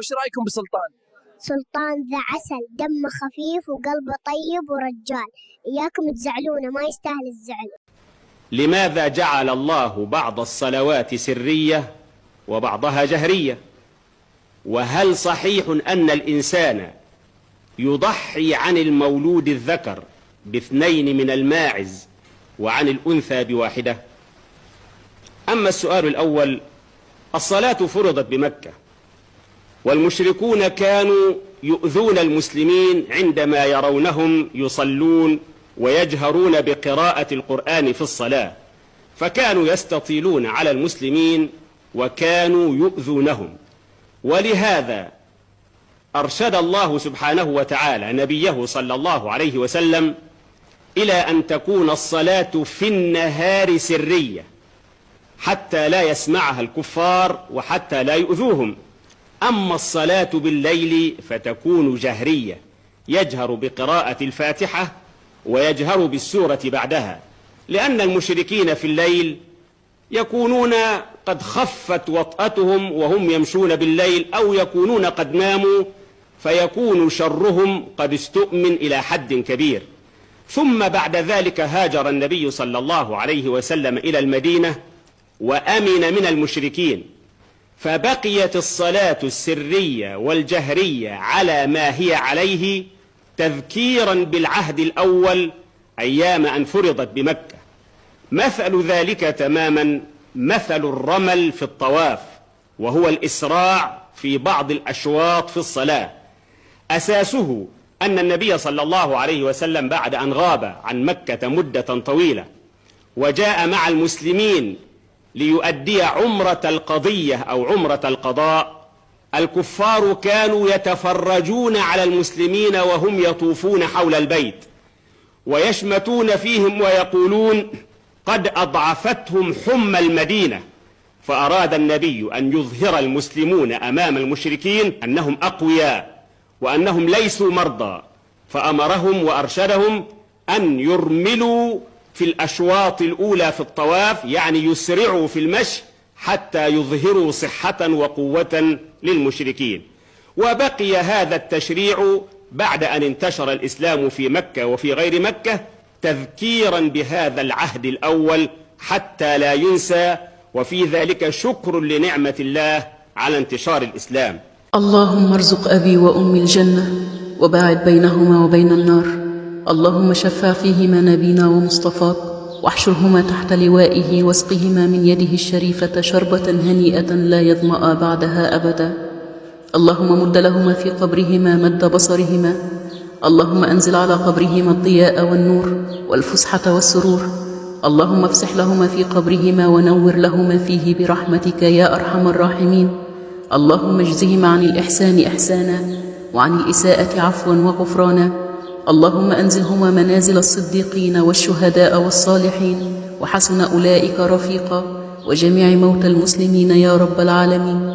وش رأيكم بسلطان؟ سلطان ذا عسل، دم خفيف وقلبه طيب ورجال، إياكم تزعلونه، ما يستاهل الزعل. لماذا جعل الله بعض الصلوات سرية وبعضها جهرية؟ وهل صحيح أن الإنسان يضحي عن المولود الذكر باثنين من الماعز وعن الأنثى بواحدة؟ أما السؤال الأول، الصلاة فرضت بمكة، والمشركون كانوا يؤذون المسلمين عندما يرونهم يصلون ويجهرون بقراءة القرآن في الصلاة، فكانوا يستطيلون على المسلمين وكانوا يؤذونهم. ولهذا أرشد الله سبحانه وتعالى نبيه صلى الله عليه وسلم إلى أن تكون الصلاة في النهار سرية حتى لا يسمعها الكفار وحتى لا يؤذوهم. أما الصلاة بالليل فتكون جهرية، يجهر بقراءة الفاتحة ويجهر بالسورة بعدها، لأن المشركين في الليل يكونون قد خفت وطأتهم وهم يمشون بالليل، أو يكونون قد ناموا فيكون شرهم قد استؤمن إلى حد كبير. ثم بعد ذلك هاجر النبي صلى الله عليه وسلم إلى المدينة وأمن من المشركين، فبقيت الصلاة السرية والجهرية على ما هي عليه تذكيرا بالعهد الأول أيام أن فرضت بمكة. مثل ذلك تماما مثل الرمل في الطواف، وهو الإسراع في بعض الأشواط في الصلاة. أساسه أن النبي صلى الله عليه وسلم بعد أن غاب عن مكة مدة طويلة وجاء مع المسلمين ليؤدي عمرة القضية أو عمرة القضاء، الكفار كانوا يتفرجون على المسلمين وهم يطوفون حول البيت ويشمتون فيهم ويقولون قد أضعفتهم حمى المدينة. فأراد النبي أن يظهر المسلمون أمام المشركين أنهم أقوياء وأنهم ليسوا مرضى، فأمرهم وأرشدهم أن يرملوا في الأشواط الأولى في الطواف، يعني يسرعوا في المشي حتى يظهروا صحة وقوة للمشركين. وبقي هذا التشريع بعد أن انتشر الإسلام في مكة وفي غير مكة تذكيرا بهذا العهد الأول حتى لا ينسى، وفي ذلك شكر لنعمة الله على انتشار الإسلام. اللهم ارزق أبي وأمي الجنة وباعد بينهما وبين النار. اللهم شفع فيهما نبينا ومصطفاك، واحشرهما تحت لوائه واسقهما من يده الشريفة شربة هنيئة لا يظمأ بعدها أبدا. اللهم مد لهما في قبرهما مد بصرهما. اللهم أنزل على قبرهما الضياء والنور والفسحة والسرور. اللهم افسح لهما في قبرهما ونور لهما فيه برحمتك يا أرحم الراحمين. اللهم اجزهما عن الإحسان إحسانا وعن الإساءة عفوا وغفرانا. اللهم أنزلهما منازل الصديقين والشهداء والصالحين، وحسن أولئك رفيقا، وجميع موتى المسلمين يا رب العالمين.